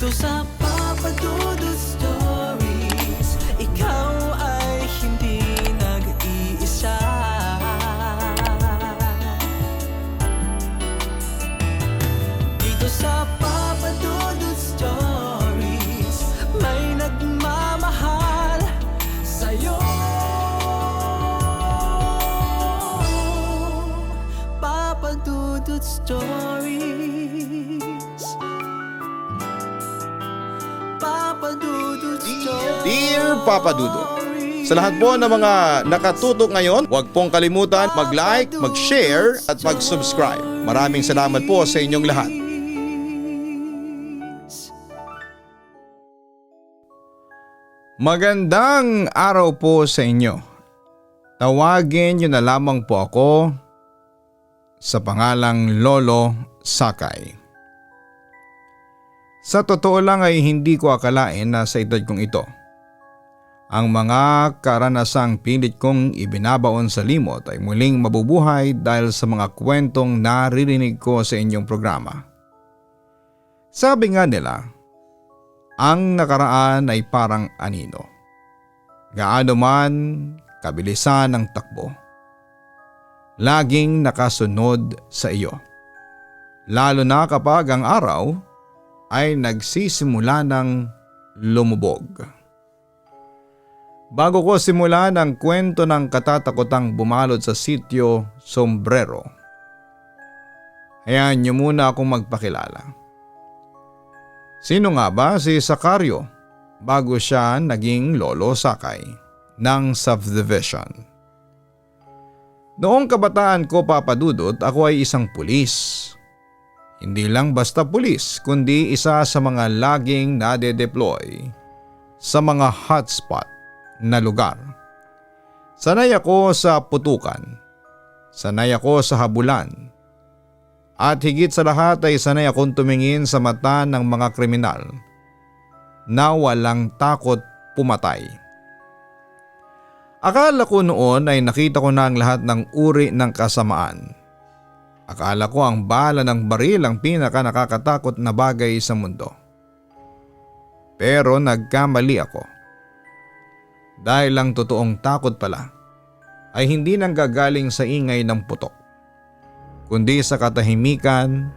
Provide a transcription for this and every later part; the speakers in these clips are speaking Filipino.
Dito sa Papa Dudut Stories, ikaw ay hindi nag-iisa. Dito sa Papa Dudut Stories, may nagmamahal sa'yo. Papa Dudut Stories, Papa Dudut Stories. Dear Papa Dudut, sa lahat po ng mga nakatutok ngayon, huwag pong kalimutan mag-like, mag-share at mag-subscribe. Maraming salamat po sa inyong lahat. Magandang araw po sa inyo. Tawagin niyo na lamang po ako sa pangalang Lolo Sakay. Sa totoo lang ay hindi ko akalain na sa edad kong ito, ang mga karanasang pilit kong ibinabaon sa limot ay muling mabubuhay dahil sa mga kwentong naririnig ko sa inyong programa. Sabi nga nila, ang nakaraan ay parang anino. Gaano man kabilisan ang takbo, laging nakasunod sa iyo. Lalo na kapag ang araw ay nagsisimula ng lumubog. Bago ko simulan ang kwento ng katatakotang bumalot sa sitio Sombrero, hayaan niyo muna akong magpakilala. Sino nga ba si Sacario bago siya naging Lolo Sakay ng subdivision? Noong kabataan ko, Papa Dudut, ako ay isang pulis. Hindi lang basta pulis, kundi isa sa mga laging nade-deploy sa mga hotspot na lugar. Sanay ako sa putukan, sanay ako sa habulan, at higit sa lahat ay sanay akong tumingin sa mata ng mga kriminal na walang takot pumatay. Akala ko noon ay nakita ko na ang lahat ng uri ng kasamaan. Akala ko ang bala ng baril ang pinaka nakakatakot na bagay sa mundo. Pero nagkamali ako. Dahil ang totoong takot pala ay hindi nanggagaling sa ingay ng putok, kundi sa katahimikan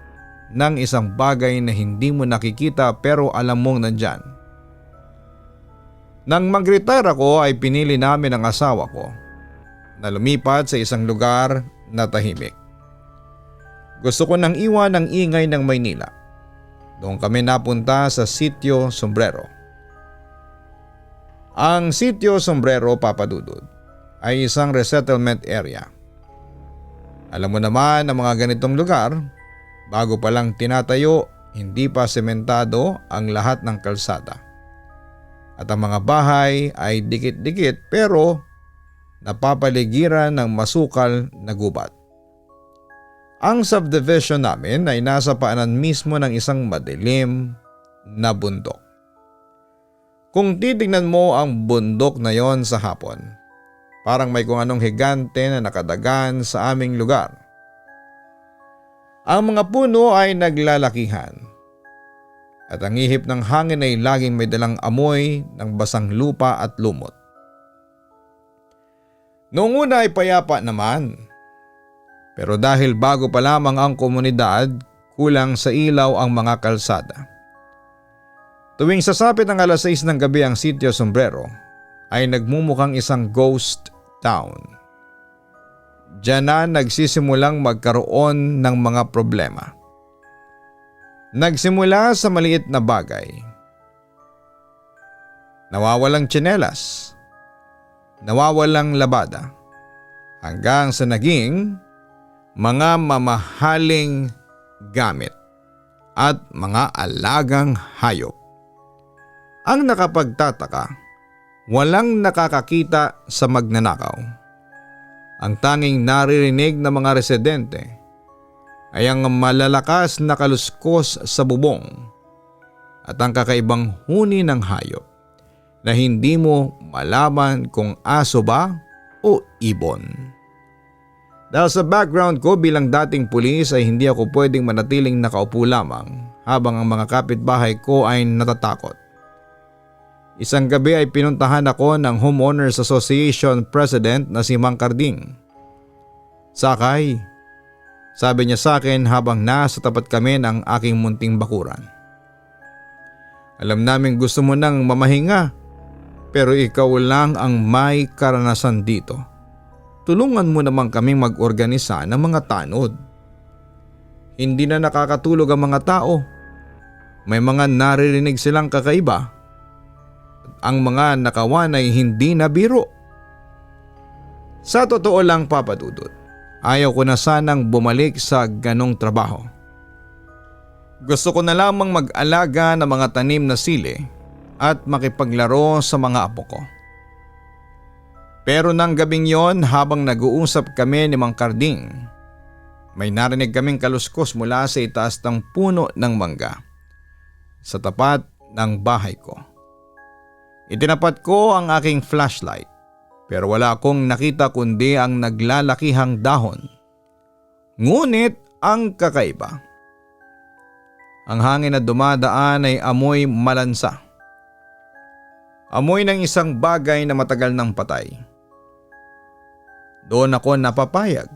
ng isang bagay na hindi mo nakikita pero alam mong nandyan. Nang mag-retire ako ay pinili namin ang asawa ko na lumipat sa isang lugar na tahimik. Gusto ko nang iwan ang ingay ng Maynila. Doon kami napunta sa sitio Sombrero. Ang sitio Sombrero, Papa Dudut, ay isang resettlement area. Alam mo naman ang mga ganitong lugar, bago pa lang tinatayo, hindi pa sementado ang lahat ng kalsada. At ang mga bahay ay dikit-dikit pero napapaligiran ng masukal na gubat. Ang subdivision namin ay nasa paanan mismo ng isang madilim na bundok. Kung titignan mo ang bundok na yon sa hapon, parang may kung anong higante na nakadagan sa aming lugar. Ang mga puno ay naglalakihan at ang ihip ng hangin ay laging may dalang amoy ng basang lupa at lumot. Noong una ay payapa naman, pero dahil bago pa lamang ang komunidad, kulang sa ilaw ang mga kalsada. Tuwing sasapit ng 6:00 ng gabi ang sitio Sombrero ay nagmumukhang isang ghost town. Diyan na nagsisimulang magkaroon ng mga problema. Nagsimula sa maliit na bagay. Nawawalang tsinelas, nawawalang labada, hanggang sa naging mga mamahaling gamit at mga alagang hayop. Ang nakapagtataka, walang nakakakita sa magnanakaw. Ang tanging naririnig ng mga residente ay ang malalakas na kaluskos sa bubong at ang kakaibang huni ng hayop na hindi mo malaman kung aso ba o ibon. Dahil sa background ko bilang dating pulis ay hindi ako pwedeng manatiling nakaupo lamang habang ang mga kapitbahay ko ay natatakot. Isang gabi ay pinuntahan ako ng Homeowners Association President na si Mang Carding. "Sakay," sabi niya sa akin habang nasa tapat kami ng aking munting bakuran. "Alam namin gusto mo nang mamahinga, pero ikaw lang ang may karanasan dito. Tulungan mo naman kaming mag-organisa ng mga tanod. Hindi na nakakatulog ang mga tao. May mga naririnig silang kakaiba. At ang mga nakawan ay hindi na biro." Sa totoo lang, Papa Dudut, ayaw ko na sanang bumalik sa ganong trabaho. Gusto ko na lamang mag-alaga ng mga tanim na sili at makipaglaro sa mga apo ko. Pero nang gabing yon, habang nag-uusap kami ni Mang Carding, may narinig kaming kaluskos mula sa itaas ng puno ng mangga sa tapat ng bahay ko. Itinapat ko ang aking flashlight pero wala akong nakita kundi ang naglalakihang dahon. Ngunit ang kakaiba, ang hangin na dumadaan ay amoy malansa. Amoy ng isang bagay na matagal nang patay. Doon ako napapayag.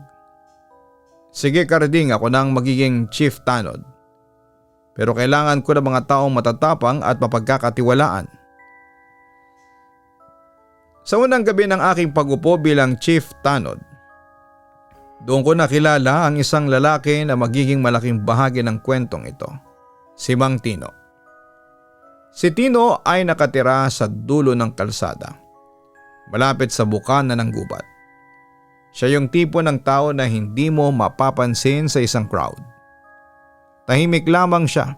Sige Carding, ako nang magiging chief tanod. Pero kailangan ko ng mga taong matatapang at mapagkakatiwalaan. Sa unang gabi ng aking pag-upo bilang chief tanod, doon ko nakilala ang isang lalaki na magiging malaking bahagi ng kwentong ito, si Mang Tino. Si Tino ay nakatira sa dulo ng kalsada, malapit sa bukana ng gubat. Siya yung tipo ng tao na hindi mo mapapansin sa isang crowd. Tahimik lamang siya.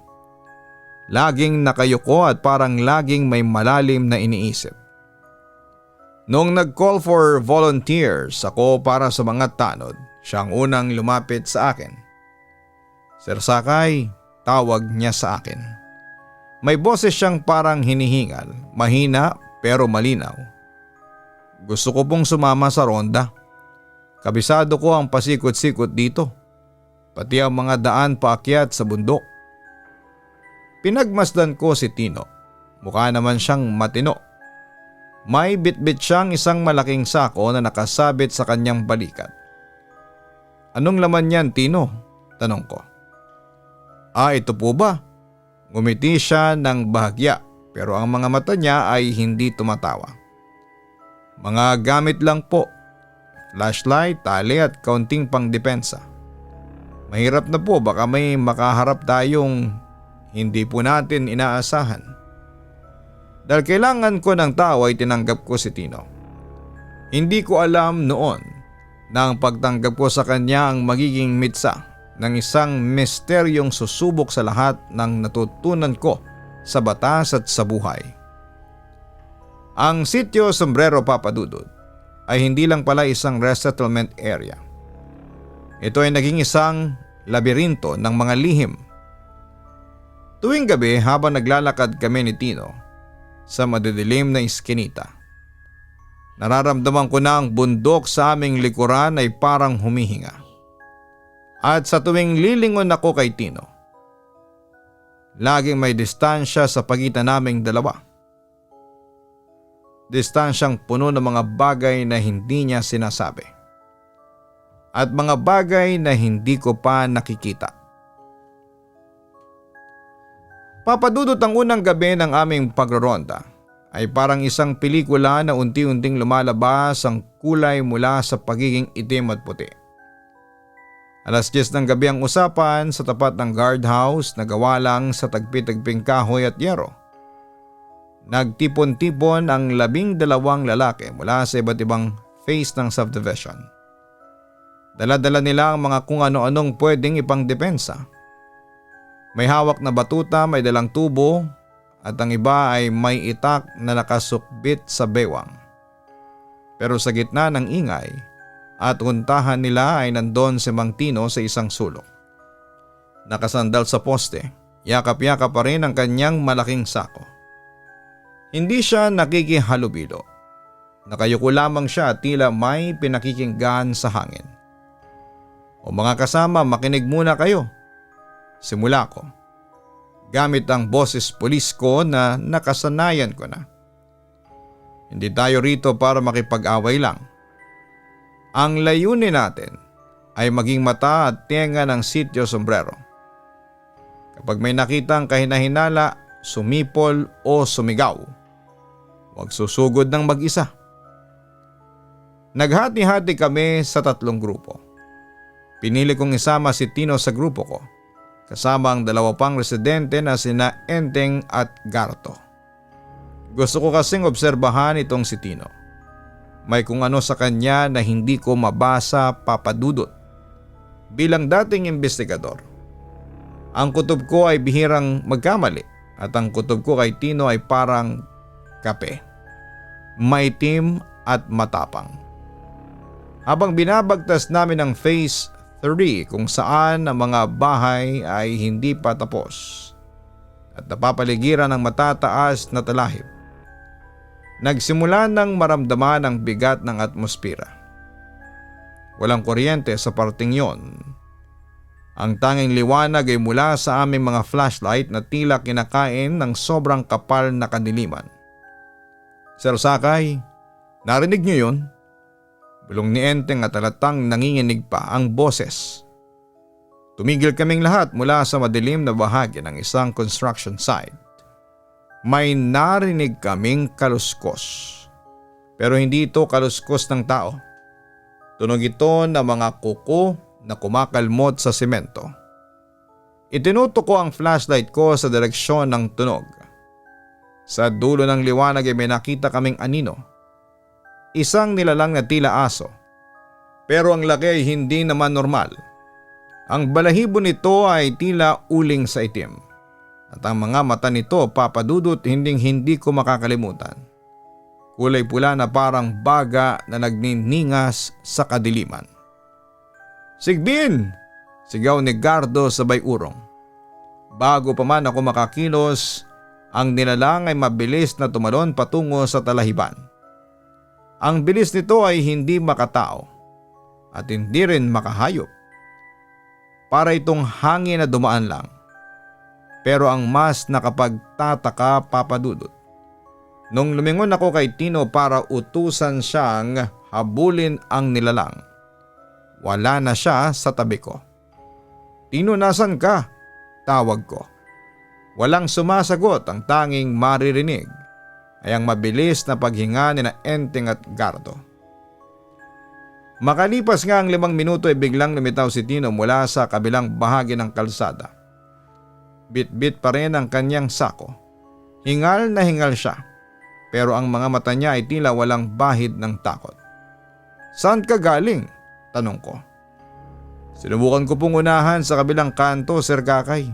Laging nakayuko at parang laging may malalim na iniisip. Noong nag-call for volunteers ako para sa mga tanod, siya ang unang lumapit sa akin. "Sir Sakay," tawag niya sa akin. May boses siyang parang hinihingal, mahina pero malinaw. "Gusto ko pong sumama sa ronda. Kabisado ko ang pasikot-sikot dito, pati ang mga daan paakyat sa bundok." Pinagmasdan ko si Tino. Mukha naman siyang matino. May bitbit siyang isang malaking sako na nakasabit sa kanyang balikat. "Anong laman yan, Tino?" tanong ko. Ito po ba?" Ngumiti siya ng bahagya pero ang mga mata niya ay hindi tumatawa. "Mga gamit lang po. Flashlight, tali at kaunting pangdepensa. Mahirap na po, baka may makaharap tayong hindi po natin inaasahan." Dahil kailangan ko ng tao ay tinanggap ko si Tino. Hindi ko alam noon na ang pagtanggap ko sa kanya ang magiging mitsa ng isang misteryong susubok sa lahat ng natutunan ko sa batas at sa buhay. Ang sitio Sombrero, Papa Dudut, ay hindi lang pala isang resettlement area. Ito ay naging isang labirinto ng mga lihim. Tuwing gabi habang naglalakad kami ni Tino sa madidilim na iskinita, nararamdaman ko na ang bundok sa aming likuran ay parang humihinga. At sa tuwing lilingon ako kay Tino, laging may distansya sa pagitan naming dalawa. Distansyang puno ng mga bagay na hindi niya sinasabi. At mga bagay na hindi ko pa nakikita. Papadudot ang unang gabi ng aming pagroronda ay parang isang pelikula na unti-unting lumalabas ang kulay mula sa pagiging itim at puti. 10:00 ng gabi ang usapan sa tapat ng guardhouse na gawa lang sa tagpi-tagping kahoy at yero. Nagtipon-tipon ang 12 lalaki mula sa iba't ibang phase ng subdivision. Dala-dala nila ang mga kung ano-anong pwedeng ipangdepensa. May hawak na batuta, may dalang tubo at ang iba ay may itak na nakasukbit sa bewang. Pero sa gitna ng ingay at untahan nila ay nandon si Mang Tino sa isang sulok. Nakasandal sa poste, yakap-yakap pa rin ang kanyang malaking sako. Hindi siya nakikihalubilo. Nakayuko lamang siya at tila may pinakikinggan sa hangin. "O mga kasama, makinig muna kayo. Simula ko. gamit ang boses pulis ko na nakasanayan ko na. Hindi tayo rito para makipag-away lang. Ang layunin natin ay maging mata at tenga ng Sitio Sombrero. Kapag may nakitang kahinahinala, sumipol o sumigaw, huwag susugod ng mag-isa. Naghati-hati kami sa 3 grupo. Pinili kong isama si Tino sa grupo ko, kasama ang 2 pang residente na sina Enteng at Garto. Gusto ko kasing obserbahan itong si Tino. May kung ano sa kanya na hindi ko mabasa, Papa Dudut. Bilang dating investigador, ang kutob ko ay bihirang magkamali at ang kutob ko kay Tino ay parang kape. Maitim at matapang. Habang binabagtas namin ang Phase 3 kung saan ang mga bahay ay hindi pa tapos at napapaligiran ng matataas na talahib, nagsimula nang maramdaman ang bigat ng atmosfera. Walang kuryente sa parting yon. Ang tanging liwanag ay mula sa aming mga flashlight na tila kinakain ng sobrang kapal na kadiliman. Sir Sakay, narinig niyo yun? Bulong ni Enteng at halatang nanginginig pa ang boses. Tumigil kaming lahat mula sa madilim na bahagi ng isang construction site. May narinig kaming kaluskos. Pero hindi ito kaluskos ng tao. Tunog ito ng mga kuko na kumakalmot sa semento. Itinutok ko ang flashlight ko sa direksyon ng tunog. Sa dulo ng liwanag ay may nakita kaming anino. Isang nilalang na tila aso. Pero ang laki ay hindi naman normal. Ang balahibo nito ay tila uling sa itim. At ang mga mata nito, Papa Dudut, hindi ko makakalimutan. Kulay pula na parang baga na nagniningas sa kadiliman. "Sigbin!" sigaw ni Gardo sabay urong. Bago pa man ako makakilos, ang nilalang ay mabilis na tumalon patungo sa talahiban. Ang bilis nito ay hindi makatao at hindi rin makahayop. Para itong hangin na dumaan lang. Pero ang mas nakapagtataka, Papa Dudut, nung lumingon ako kay Tino para utusan siyang habulin ang nilalang, wala na siya sa tabi ko. "Tino, nasan ka?" tawag ko. Walang sumasagot. Ang tanging maririnig ay ang mabilis na paghinga ni na Enteng at Gardo. Makalipas nga ang 5 minuto ay biglang lumitaw si Tino mula sa kabilang bahagi ng kalsada. Bit-bit pa rin ang kanyang sako. Hingal na hingal siya, pero ang mga mata niya ay tila walang bahid ng takot. "Saan ka galing?" tanong ko. "Sinubukan ko pong unahan sa kabilang kanto, Sir Kakay."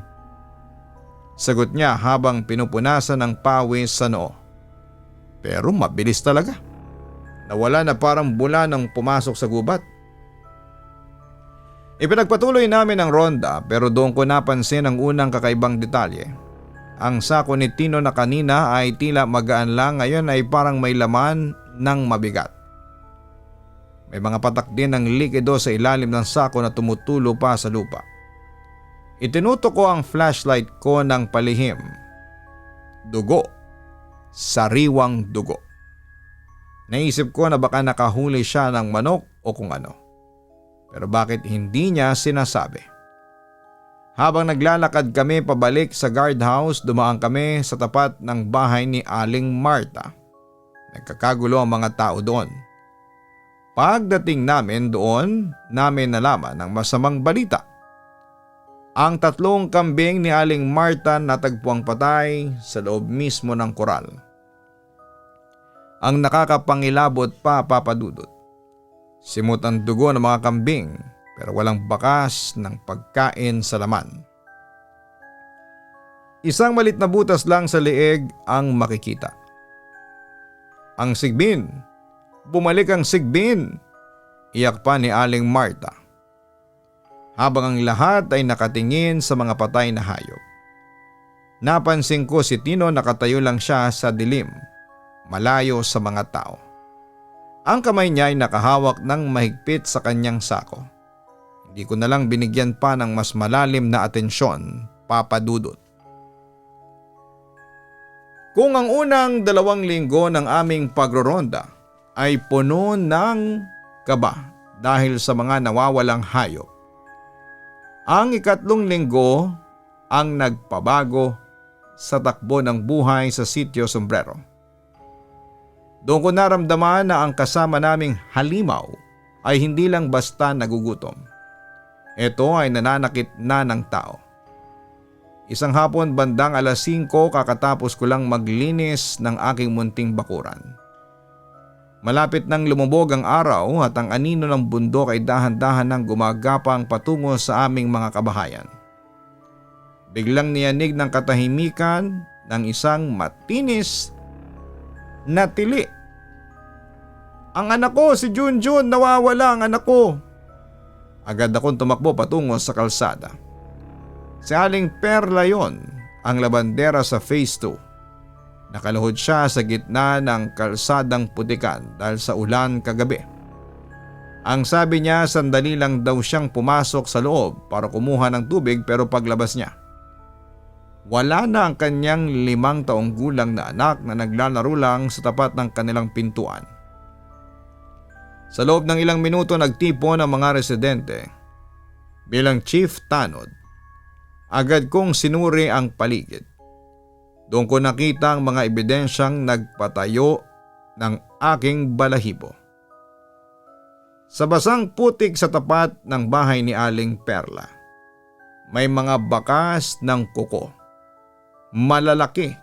Sagot niya habang pinupunasan ng pawis sa noo. Pero mabilis talaga. Nawala na parang bula nang pumasok sa gubat. Ipinagpatuloy namin ang ronda pero doon ko napansin ang unang kakaibang detalye. Ang sako ni Tino na kanina ay tila magaan lang, ngayon ay parang may laman ng mabigat. May mga patak din ng likido sa ilalim ng sako na tumutulo pa sa lupa. Itinutok ko ang flashlight ko ng palihim. Dugo. Sariwang dugo. Naisip ko na baka nakahuli siya ng manok o kung ano. Pero bakit hindi niya sinasabi? Habang naglalakad kami pabalik sa guardhouse, dumaan kami sa tapat ng bahay ni Aling Marta. Nagkakagulo ang mga tao doon. Pagdating namin doon, namin nalaman ang masamang balita. Ang 3 kambing ni Aling Marta natagpuang patay sa loob mismo ng koral. Ang nakakapangilabot pa, Papa Dudut. Simot ang dugo ng mga kambing pero walang bakas ng pagkain sa laman. Isang malit na butas lang sa leeg ang makikita. "Ang sigbin! Bumalik ang sigbin!" iyak pa ni Aling Marta. Habang ang lahat ay nakatingin sa mga patay na hayop. Napansin ko si Tino nakatayo lang siya sa dilim, malayo sa mga tao. Ang kamay niya ay nakahawak ng mahigpit sa kanyang sako. Hindi ko na lang binigyan pa ng mas malalim na atensyon, Papa Dudut. Kung ang unang 2 linggo ng aming pagroronda ay puno ng kaba dahil sa mga nawawalang hayop, ang ikatlong linggo ang nagpabago sa takbo ng buhay sa Sitio Sombrero. Doon ko naramdaman na ang kasama naming halimaw ay hindi lang basta nagugutom. Ito ay nananakit na ng tao. Isang hapon bandang 5:00 kakatapos ko lang maglinis ng aking munting bakuran. Malapit nang lumubog ang araw at ang anino ng bundok ay dahan-dahan nang gumagapang patungo sa aming mga kabahayan. Biglang niyanig ng katahimikan ng isang matinis na tili. "Ang anak ko, si Junjun, nawawala ang anak ko!" Agad akong tumakbo patungo sa kalsada. Si Aling Perla yon, ang labandera sa Phase 2. Nakaluhod siya sa gitna ng kalsadang putikan dahil sa ulan kagabi. Ang sabi niya, sandali lang daw siyang pumasok sa loob para kumuha ng tubig, pero paglabas niya, wala na ang kanyang 5 taong gulang na anak na naglalaro lang sa tapat ng kanilang pintuan. Sa loob ng ilang minuto nagtipon ang mga residente. Bilang chief tanod, agad kong sinuri ang paligid. Doon ko nakita ang mga ebidensyang nagpatayo ng aking balahibo. Sa basang putik sa tapat ng bahay ni Aling Perla, may mga bakas ng kuko. Malalaki,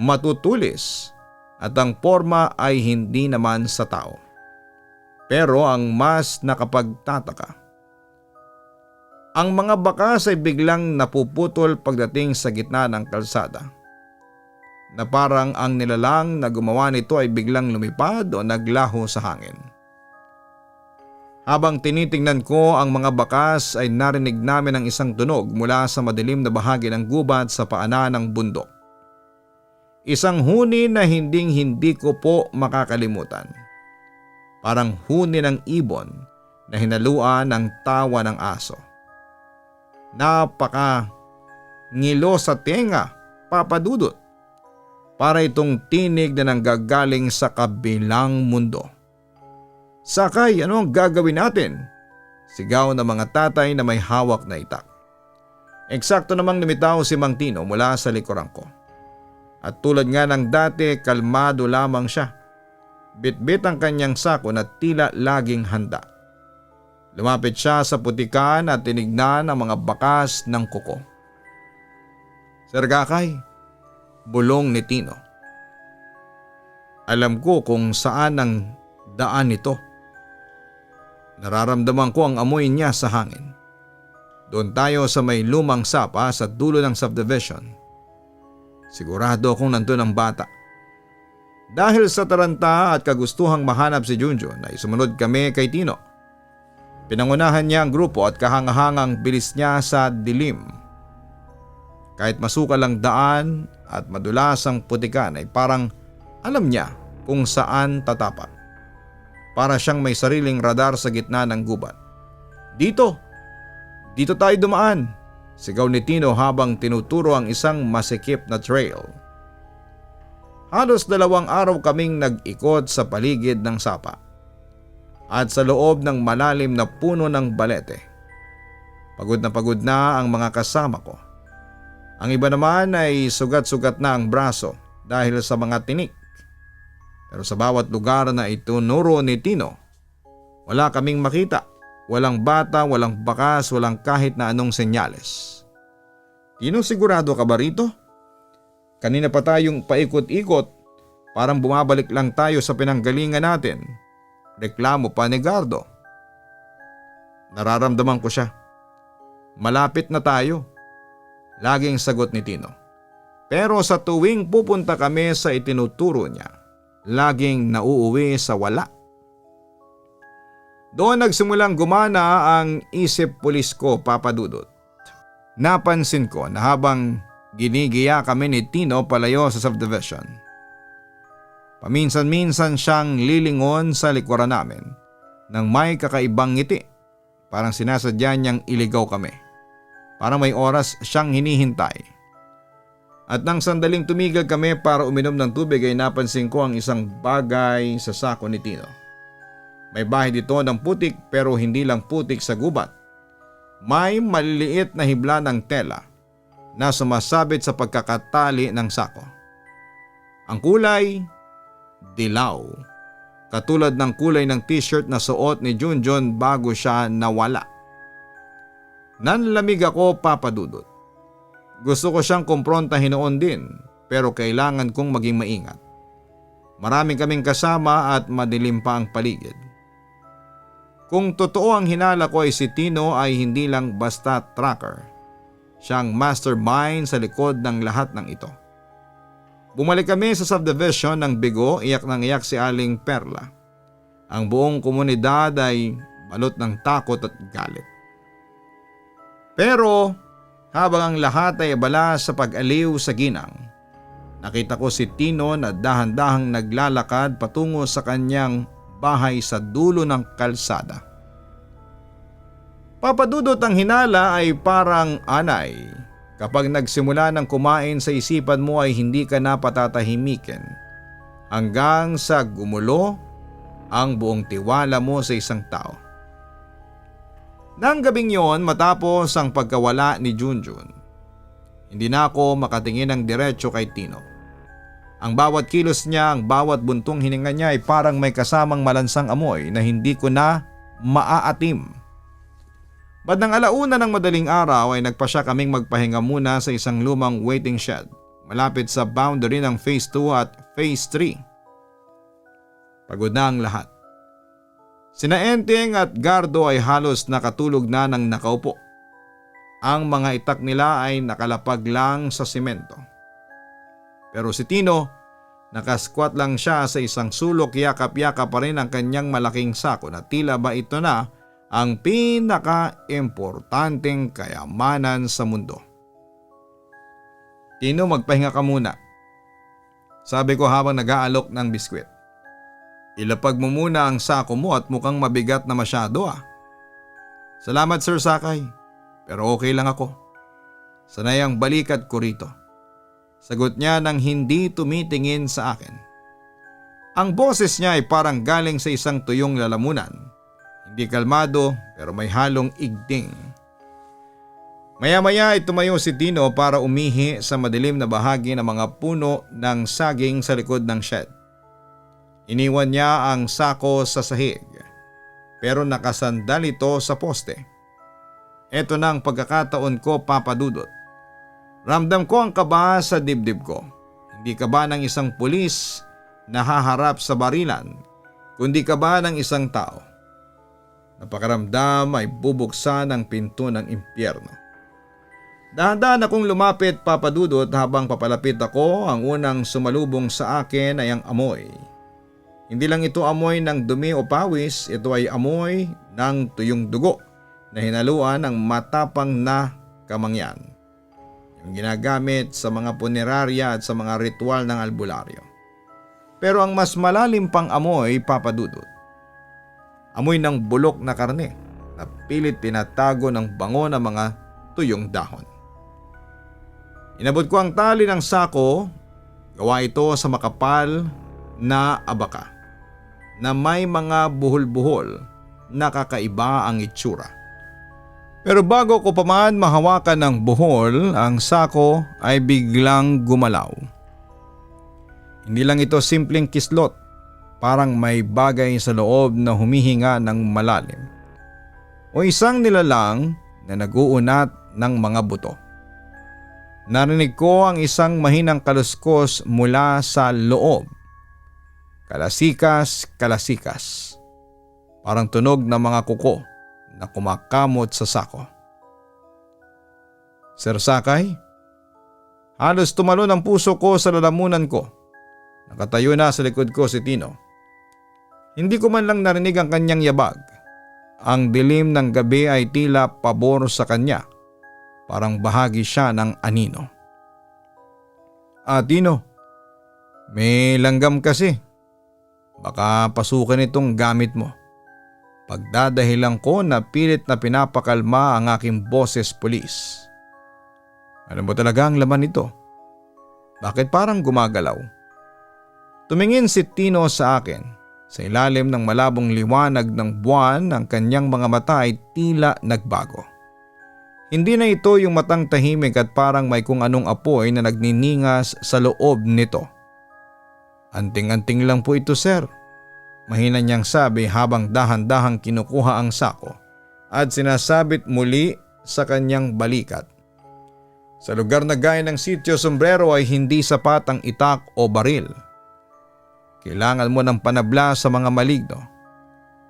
matutulis, at ang forma ay hindi naman sa tao. Pero ang mas nakapagtataka, ang mga bakas ay biglang napuputol pagdating sa gitna ng kalsada, na parang ang nilalang na gumawa nito ay biglang lumipad o naglaho sa hangin. Habang tinitingnan ko ang mga bakas ay narinig namin ang isang tunog mula sa madilim na bahagi ng gubat sa paanan ng bundok. Isang huni na hindi ko po makakalimutan. Parang huni ng ibon na hinaluan ng tawa ng aso. Napaka ngilo sa tenga, Papa Dudut. Para itong tinig na nanggagaling sa kabilang mundo. "Sakay, ano ang gagawin natin?" Sigaw ng mga tatay na may hawak na itak. Eksakto namang lumitaw si Mang Tino mula sa likuran ko. At tulad nga ng dati, kalmado lamang siya. Bitbit ang kanyang sako na tila laging handa. Lumapit siya sa putikan at tinignan ang mga bakas ng kuko. "Sir Gakay," bulong ni Tino. "Alam ko kung saan ang daan nito. Nararamdaman ko ang amoy niya sa hangin. Doon tayo sa may lumang sapa sa dulo ng subdivision. Sigurado akong nandun ang bata." Dahil sa taranta at kagustuhang mahanap si Junjun ay sumunod kami kay Tino. Pinangunahan niya ang grupo at kahangahangang bilis niya sa dilim. Kahit masukal ang daan at madulas ang putikan ay parang alam niya kung saan tatapak. Para siyang may sariling radar sa gitna ng gubat. Dito tayo dumaan," sigaw ni Tino habang tinuturo ang isang masikip na trail. Halos 2 araw kaming nag-ikot sa paligid ng sapa at sa loob ng malalim na puno ng balete. Pagod na ang mga kasama ko. Ang iba naman ay sugat-sugat na ang braso dahil sa mga tinik. Pero sa bawat lugar na itunuro ni Tino, wala kaming makita. Walang bata, walang bakas, walang kahit na anong senyales. "Tino, sigurado ka ba rito? Kanina pa tayong paikot-ikot, parang bumabalik lang tayo sa pinanggalingan natin." Reklamo pa ni Gardo. "Nararamdaman ko siya. Malapit na tayo," laging sagot ni Tino. Pero sa tuwing pupunta kami sa itinuturo niya, laging nauuwi sa wala. Doon nagsimulang gumana ang isip pulis ko, Papa Dudut. Napansin ko na habang ginigiya kami ni Tino palayo sa subdivision, paminsan-minsan siyang lilingon sa likuran namin nang may kakaibang ngiti. Parang sinasadya niyang iligaw kami. Parang may oras siyang hinihintay. At nang sandaling tumigil kami para uminom ng tubig ay napansin ko ang isang bagay sa sako ni Tino. May bahid ito ng putik pero hindi lang putik sa gubat. May maliliit na hibla ng tela na sumasabit sa pagkakatali ng sako. Ang kulay, dilaw. Katulad ng kulay ng t-shirt na suot ni Junjun bago siya nawala. Nanlamig ako, Papa Dudut. Gusto ko siyang kumprontahin noon din pero kailangan kong maging maingat. Marami kaming kasama at madilim pa ang paligid. Kung totoo ang hinala ko ay si Tino ay hindi lang basta tracker. Siyang mastermind sa likod ng lahat ng ito. Bumalik kami sa subdivision ng Bigo, iyak ng iyak si Aling Perla. Ang buong komunidad ay balot ng takot at galit. Pero habang ang lahat ay abala sa pag-aliw sa ginang, nakita ko si Tino na dahan-dahang naglalakad patungo sa kanyang bahay sa dulo ng kalsada. Papadudot ang hinala ay parang anay. Kapag nagsimula ng kumain sa isipan mo ay hindi ka na patatahimikin hanggang sa gumulo ang buong tiwala mo sa isang tao. Nang gabing yon matapos ang pagkawala ni Junjun, hindi na ako makatingin ng diretso kay Tino. Ang bawat kilos niya, ang bawat buntong hininga niya ay parang may kasamang malansang amoy na hindi ko na maaatim. Bandang 1:00 ng madaling araw ay nagpasya kaming magpahinga muna sa isang lumang waiting shed malapit sa boundary ng Phase 2 at Phase 3. Pagod na ang lahat. Sina Enteng at Gardo ay halos nakatulog na nang nakaupo. Ang mga itak nila ay nakalapag lang sa simento. Pero si Tino, nakasquat lang siya sa isang sulok, yakap-yakap pa rin ang kanyang malaking sako na tila ba ito na ang pinaka-importanteng kayamanan sa mundo. Tino, magpahinga ka muna, sabi ko habang nag-aalok ng biskwit. Ilapag mo muna ang sako mo at mukhang mabigat na masyado ah. Salamat Sir Sakay, pero okay lang ako. Sanay ang balikat ko rito. Sagot niya nang hindi tumitingin sa akin. Ang boses niya ay parang galing sa isang tuyong lalamunan. Hindi kalmado pero may halong igding. Maya-maya ay tumayo si Tino para umihi sa madilim na bahagi ng mga puno ng saging sa likod ng shed. Iniwan niya ang sako sa sahig pero nakasandal ito sa poste. Ito na ang pagkakataon ko, Papa Dudut. Ramdam ko ang kaba sa dibdib ko. Hindi kaba ng isang pulis na haharap sa barilan, kundi kaba ng isang tao. Napakaramdam ay bubuksan ang pinto ng impyerno. Dahan-dahan akong lumapit, Papa Dudut. Habang papalapit ako, ang unang sumalubong sa akin ay ang amoy. Hindi lang ito amoy ng dumi o pawis, ito ay amoy ng tuyong dugo na hinaluan ng matapang na kamangyan. Yung ginagamit sa mga punerarya at sa mga ritual ng albularyo. Pero ang mas malalim pang amoy, Papa Dudut, amoy ng bulok na karne na pilit tinatago ng bango ng mga tuyong dahon. Inabot ko ang tali ng sako, gawa ito sa makapal na abaka na may mga buhol-buhol na kakaiba ang itsura. Pero bago ko pa man mahawakan ng buhol, ang sako ay biglang gumalaw. Hindi lang ito simpleng kislot, parang may bagay sa loob na humihinga ng malalim. O isang nilalang na nag-uunat ng mga buto. Narinig ko ang isang mahinang kaluskos mula sa loob. Kalasikas, kalasikas. Parang tunog ng mga kuko na kumakamot sa sako. Sir Sakay, halos tumalon ang puso ko sa lalamunan ko. Nakatayo na sa likod ko si Tino. Hindi ko man lang narinig ang kanyang yabag. Ang dilim ng gabi ay tila pabor sa kanya. Parang bahagi siya ng anino. Tino, may langgam kasi. Baka pasukan itong gamit mo. Pagdadahilan ko na pilit na pinapakalma ang aking boses pulis. Ano ba talaga ang laman nito? Bakit parang gumagalaw? Tumingin si Tino sa akin. Sa ilalim ng malabong liwanag ng buwan, ang kanyang mga mata ay tila nagbago. Hindi na ito yung matang tahimik at parang may kung anong apoy na nagniningas sa loob nito. Anting-anting lang po ito, sir. Mahina niyang sabi habang dahan-dahang kinukuha ang sako at sinasabit muli sa kanyang balikat. Sa lugar na gaya ng Sitio Sombrero ay hindi sapat ang itak o baril. Kailangan mo ng panabla sa mga maligno.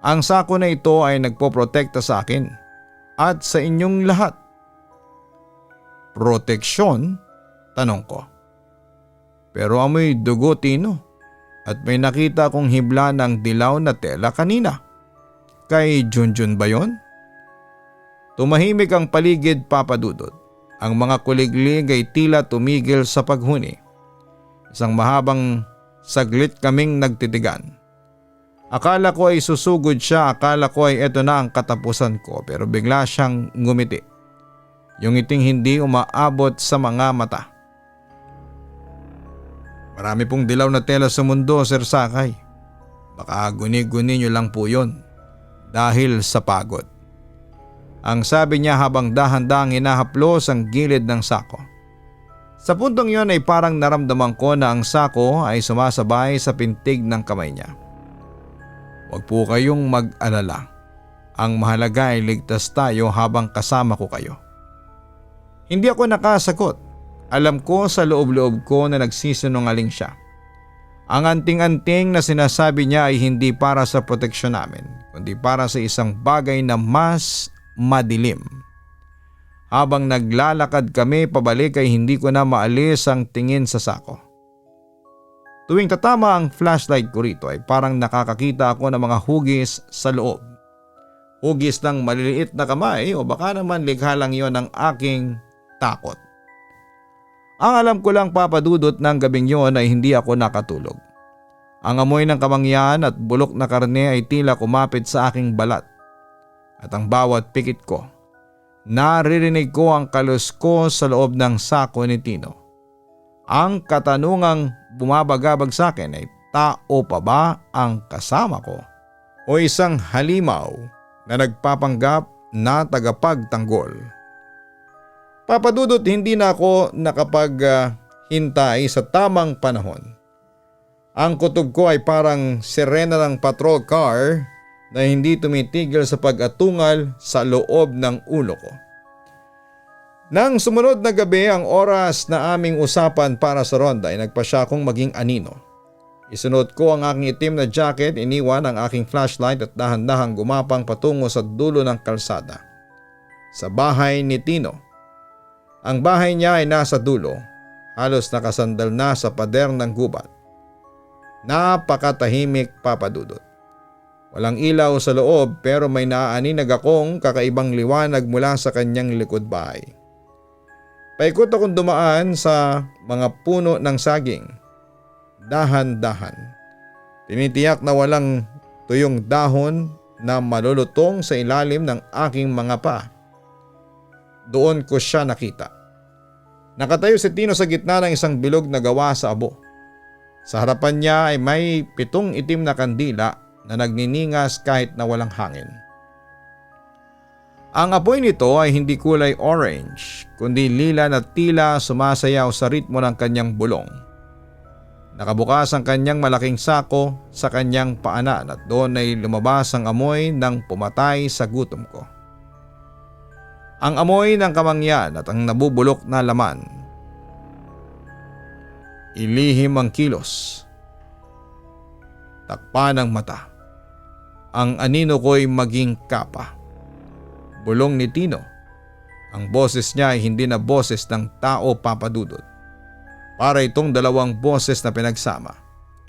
Ang sako na ito ay nagpoprotekta sa akin at sa inyong lahat. Proteksyon? Tanong ko. Pero amoy dugo, Tino. At may nakita kong hibla ng dilaw na tela kanina. Kay Junjun ba yon? Tumahimik ang paligid, Papa Dudut. Ang mga kuliglig ay tila tumigil sa paghuni. Isang mahabang saglit kaming nagtitigan. Akala ko ay susugod siya, akala ko ay eto na ang katapusan ko, pero bigla siyang ngumiti. Yung ngiting hindi umaabot sa mga mata. Marami pong dilaw na tela sa mundo, Sir Sakay. Baka guni-guni nyo lang po yun dahil sa pagod. Ang sabi niya habang dahan-dahang hinahaplos ang gilid ng sako. Sa puntong yon ay parang naramdaman ko na ang sako ay sumasabay sa pintig ng kamay niya. Huwag po kayong mag-alala. Ang mahalaga ay ligtas tayo habang kasama ko kayo. Hindi ako nakasagot. Alam ko sa loob-loob ko na nagsisinungaling siya. Ang anting-anting na sinasabi niya ay hindi para sa proteksyon namin, kundi para sa isang bagay na mas madilim. Habang naglalakad kami pabalik ay hindi ko na maalis ang tingin sa sako. Tuwing tatama ang flashlight ko rito ay parang nakakakita ako ng mga hugis sa loob. Hugis ng maliliit na kamay o baka naman likha lang yon ng aking takot. Ang alam ko lang, Papa Dudut, ng gabing yon ay hindi ako nakatulog. Ang amoy ng kamangyan at bulok na karne ay tila kumapit sa aking balat. At ang bawat pikit ko, naririnig ko ang kalos ko sa loob ng sako ni Tino. Ang katanungang bumabagabag sa akin ay tao pa ba ang kasama ko? O isang halimaw na nagpapanggap na tagapagtanggol? Papa Dudut, hindi na ako nakapaghintay sa tamang panahon. Ang kutob ko ay parang sirena ng patrol car na hindi tumitigil sa pag-atungal sa loob ng ulo ko. Nang sumunod na gabi ang oras na aming usapan para sa ronda ay nagpasya akong maging anino. Isunod ko ang aking itim na jacket, iniwan ang aking flashlight at dahan-dahang gumapang patungo sa dulo ng kalsada. Sa bahay ni Tino. Ang bahay niya ay nasa dulo, halos nakasandal na sa pader ng gubat. Napakatahimik, Papa Dudut. Walang ilaw sa loob pero may naaaninag akong kakaibang liwanag mula sa kanyang likod bahay. Paikot akong dumaan sa mga puno ng saging. Dahan-dahan. Tinitiyak na walang tuyong dahon na malulutong sa ilalim ng aking mga paa. Doon ko siya nakita. Nakatayo si Tino sa gitna ng isang bilog na gawa sa abo. Sa harapan niya ay may 7 itim na kandila na nagniningas kahit na walang hangin. Ang apoy nito ay hindi kulay orange, kundi lila na tila sumasayaw sa ritmo ng kanyang bulong. Nakabukas ang kanyang malaking sako sa kanyang paanan at doon ay lumabas ang amoy ng pumatay sa gutom ko. Ang amoy ng kamangyan at ang nabubulok na laman. Ilihim ang kilos. Takpan ang mata. Ang anino ko'y maging kapa. Bulong ni Tino. Ang boses niya ay hindi na boses ng tao, Papa Dudut. Para itong 2 boses na pinagsama.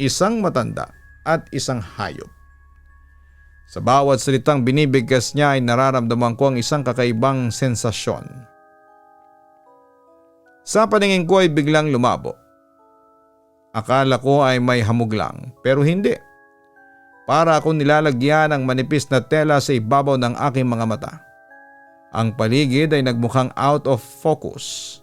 Isang matanda at isang hayop. Sa bawat salitang binibigkas niya ay nararamdaman ko ang isang kakaibang sensasyon. Sa paningin ko ay biglang lumabo. Akala ko ay may hamog lang, pero hindi. Para akong nilalagyan ng manipis na tela sa ibabaw ng aking mga mata. Ang paligid ay nagmukhang out of focus.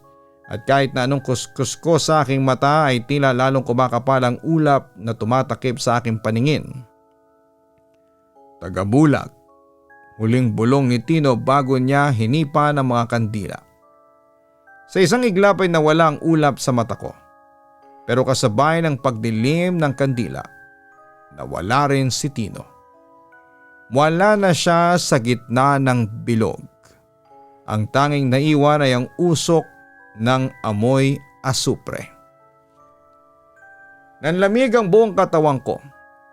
At kahit na anong kuskus ko sa aking mata ay tila lalong kumakapal ang ulap na tumatakip sa aking paningin. Tagabulag, huling bulong ni Tino bago niya hinipa ng mga kandila. Sa isang iglap ay nawala ang ulap sa mata ko. Pero kasabay ng pagdilim ng kandila, nawala rin si Tino. Wala na siya sa gitna ng bilog. Ang tanging naiwan ay ang usok ng amoy asupre. Nanlamig ang buong katawan ko.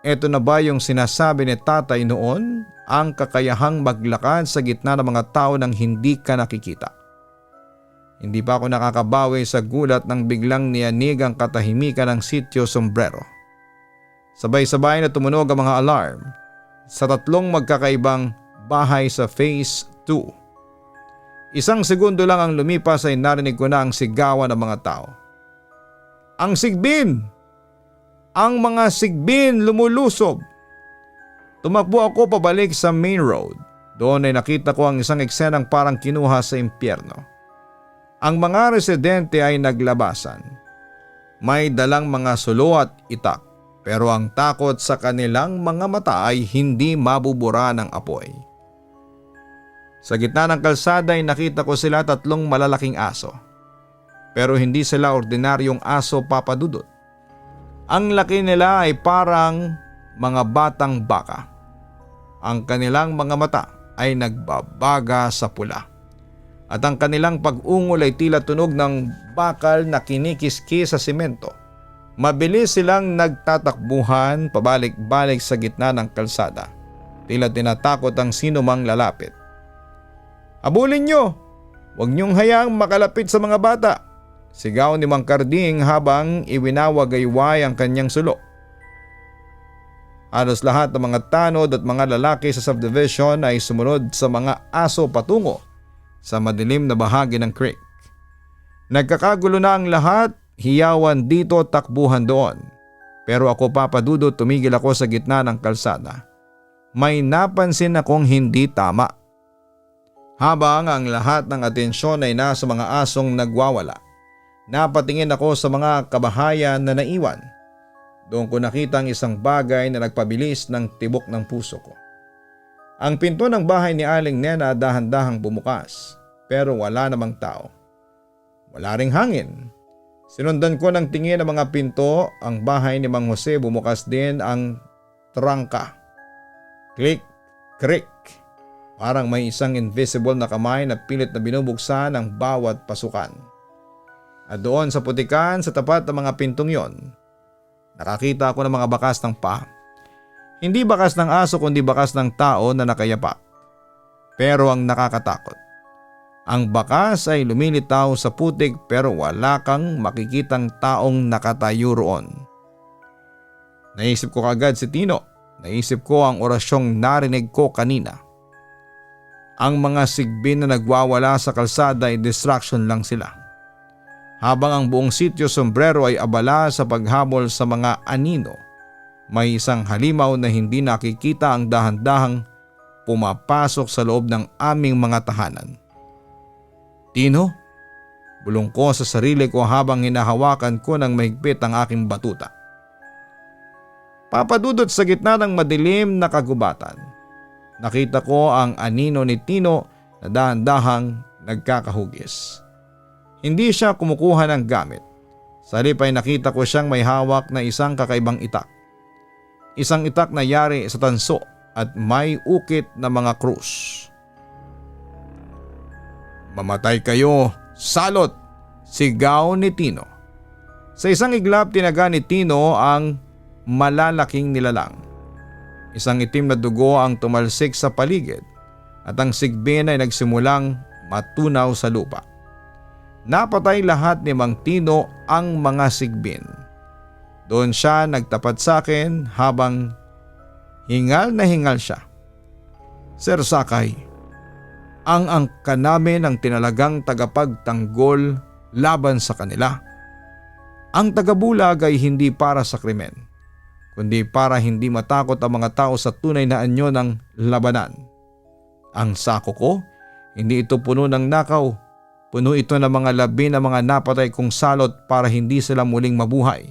Ito na ba yung sinasabi ni tatay noon? Ang kakayahang maglakad sa gitna ng mga tao nang hindi ka nakikita. Hindi pa ako nakakabawi sa gulat nang biglang niyanig ang katahimikan ng sitio Sombrero. Sabay-sabay na tumunog ang mga alarm sa 3 magkakaibang bahay sa Phase 2. Isang segundo lang ang lumipas ay narinig ko na ang sigawan ng mga tao. Ang sigbin! Ang mga sigbin lumulusob! Tumakbo ako pabalik sa main road. Doon ay nakita ko ang isang eksenang parang kinuha sa impyerno. Ang mga residente ay naglabasan. May dalang mga sulo at itak, pero ang takot sa kanilang mga mata ay hindi mabubura ng apoy. Sa gitna ng kalsada ay nakita ko sila 3 malalaking aso. Pero hindi sila ordinaryong aso, Papa Dudut. Ang laki nila ay parang mga batang baka. Ang kanilang mga mata ay nagbabaga sa pula. At ang kanilang pag-ungol ay tila tunog ng bakal na kinikiski sa simento. Mabilis silang nagtatakbuhan pabalik-balik sa gitna ng kalsada. Tila tinatakot ang sinumang lalapit. Habulin nyo! Huwag niyong hayaang makalapit sa mga bata! Sigaw ni Mang Karding habang iwinawagayway ang kanyang sulo. Halos lahat ng mga tanod at mga lalaki sa subdivision ay sumunod sa mga aso patungo sa madilim na bahagi ng creek. Nagkakagulo na ang lahat, hiyawan dito, takbuhan doon. Pero ako, Papa Dudut, tumigil ako sa gitna ng kalsada. May napansin akong hindi tama. Habang ang lahat ng atensyon ay nasa mga asong nagwawala, napatingin ako sa mga kabahayan na naiwan. Doon ko nakita ang isang bagay na nagpabilis ng tibok ng puso ko. Ang pinto ng bahay ni Aling Nena dahan-dahang bumukas, pero wala namang tao. Wala ring hangin. Sinundan ko ng tingin ang mga pinto. Ang bahay ni Mang Jose bumukas din ang trangka. Click, click. Parang may isang invisible na kamay na pilit na binubuksan ang bawat pasukan. At doon sa putikan sa tapat ng mga pintong yon, nakakita ako ng mga bakas ng paa. Hindi bakas ng aso kundi bakas ng tao na nakayapa. Pero ang nakakatakot, ang bakas ay lumilitaw sa putik pero wala kang makikitang taong nakatayo roon. Naisip ko kagad si Tino. Naisip ko ang orasyong narinig ko kanina. Ang mga sigbin na nagwawala sa kalsada ay distraction lang sila. Habang ang buong sitio Sombrero ay abala sa paghabol sa mga anino, may isang halimaw na hindi nakikita ang dahan-dahang pumapasok sa loob ng aming mga tahanan. Tino, bulong ko sa sarili ko habang hinahawakan ko ng mahigpit ang aking batuta. Papadudot sa gitna ng madilim na kagubatan, nakita ko ang anino ni Tino na dahan-dahang nagkakahugis. Hindi siya kumukuha ng gamit. Sa halip ay nakita ko siyang may hawak na isang kakaibang itak. Isang itak na yari sa tanso at may ukit na mga krus. Mamatay kayo, salot! Sigaw ni Tino. Sa isang iglap tinaga ni Tino ang malalaking nilalang. Isang itim na dugo ang tumalsik sa paligid at ang sigbin ay nagsimulang matunaw sa lupa. Napatay lahat ni Mang Tino ang mga sigbin. Doon siya nagtapat sa akin habang hingal na hingal siya. Sir Sakay, ang angka namin ang tinalagang tagapagtanggol laban sa kanila. Ang tagabulag ay hindi para sa krimen, kundi para hindi matakot ang mga tao sa tunay na anyo ng labanan. Ang sako ko, hindi ito puno ng nakaw, Puno ito ng mga labi ng mga napatay kong salot para hindi sila muling mabuhay.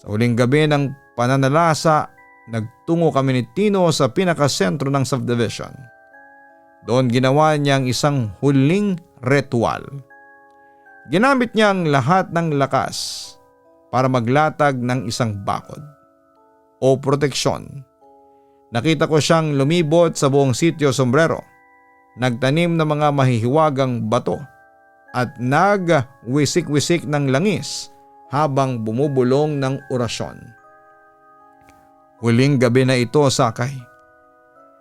Sa huling gabi ng pananalasa, nagtungo kami ni Tino sa pinakasentro ng subdivision. Doon ginawa niyang isang huling ritual. Ginamit niya ang lahat ng lakas para maglatag ng isang bakod o proteksyon. Nakita ko siyang lumibot sa buong sitio Sombrero, nagtanim ng mga mahihiwagang bato at nagwisik-wisik ng langis habang bumubulong ng orasyon. Huling gabi na ito, Sakay.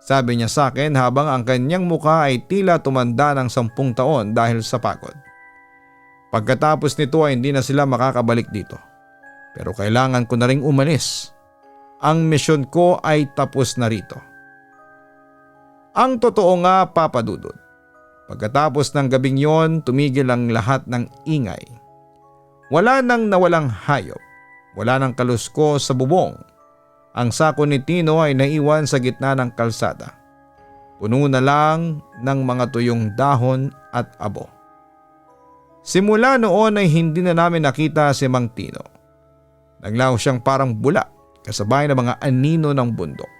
Sabi niya sa akin habang ang kanyang mukha ay tila tumanda ng 10 taon dahil sa pagod. Pagkatapos nito ay hindi na sila makakabalik dito. Pero kailangan ko na ring umalis. Ang misyon ko ay tapos na rito. Ang totoo nga, Papa Dudut. Pagkatapos ng gabing yon, tumigil ang lahat ng ingay. Wala nang nawalang hayop. Wala nang kalusko sa bubong. Ang sako ni Tino ay naiwan sa gitna ng kalsada. Puno na lang ng mga tuyong dahon at abo. Simula noon ay hindi na namin nakita si Mang Tino. Naglaho siyang parang bula kasabay ng mga anino ng bundok.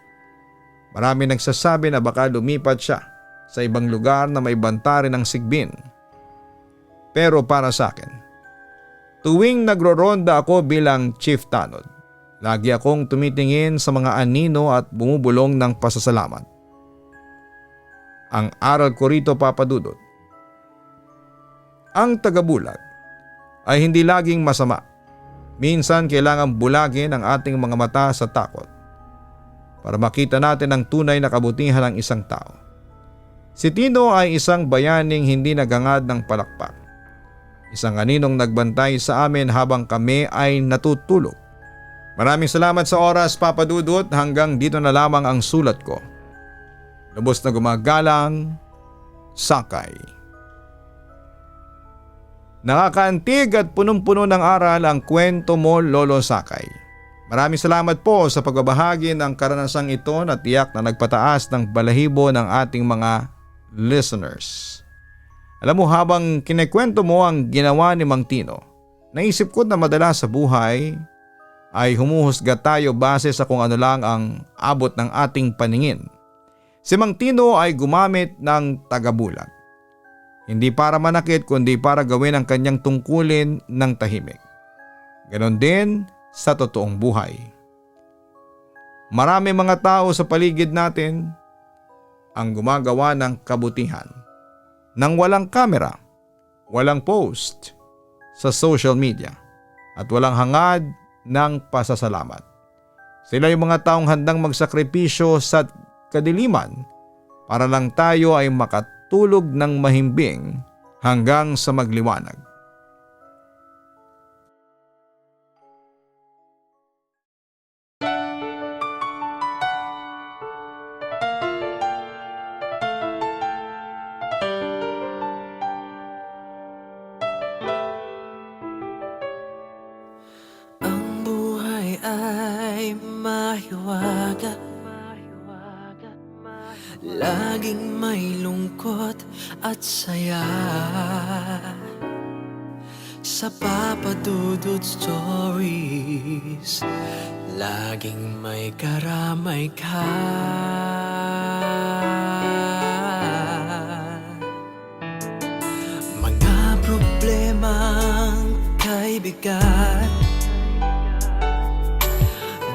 Marami nagsasabi na baka lumipat siya sa ibang lugar na may banta rin ng sigbin. Pero para sa akin, tuwing nagroronda ako bilang Chief Tanod, lagi akong tumitingin sa mga anino at bumubulong ng pasasalamat. Ang aral ko rito, Papa Dudut, ang tagabulag ay hindi laging masama. Minsan kailangan bulagin ang ating mga mata sa takot para makita natin ang tunay na kabutihan ng isang tao. Si Tino ay isang bayaning hindi nagangad ng palakpak. Isang aninong nagbantay sa amin habang kami ay natutulog. Maraming salamat sa oras, Papa Dudut. Hanggang dito na lamang ang sulat ko. Lubos na gumagalang, Sakay. Nakakaantig at punong-puno ng aral ang kwento mo, Lolo Sakay. Maraming salamat po sa pagbabahagi ng karanasang ito na tiyak na nagpataas ng balahibo ng ating mga listeners. Alam mo, habang kinekwento mo ang ginawa ni Mang Tino, naisip ko na madalas sa buhay ay humuhusga tayo base sa kung ano lang ang abot ng ating paningin. Si Mang Tino ay gumamit ng tagabulag. Hindi para manakit kundi para gawin ang kanyang tungkulin ng tahimik. Ganon din sa totoong buhay. Marami mga tao sa paligid natin ang gumagawa ng kabutihan nang walang kamera, walang post sa social media at walang hangad ng pasasalamat. Sila yung mga taong handang magsakripisyo sa kadiliman para lang tayo ay makatulog ng mahimbing hanggang sa magliwanag. Ang buhay ay mahiwaga, laging may lungkot at saya. Sa Papa Dudut Stories, laging may karamay ka. Mga problemang kaibigan,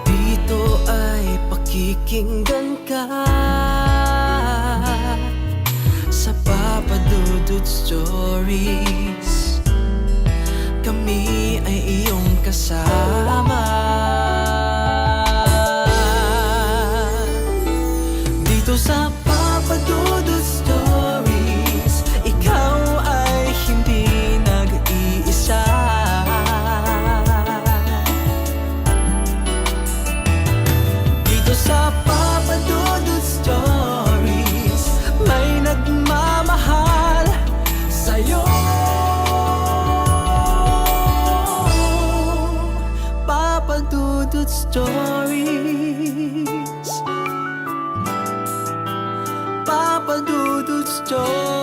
dito ay pakikinggan ka. Sa Papa Dudut Stories, kami ay iyong kasama. Dito sa Papa Dudut Stories, ikaw ay hindi nag-iisa. Dito sa Papa Dudut Stories, may nagmamahal sa'yo. Papa Dudut Stories, Papa Dudut Stories.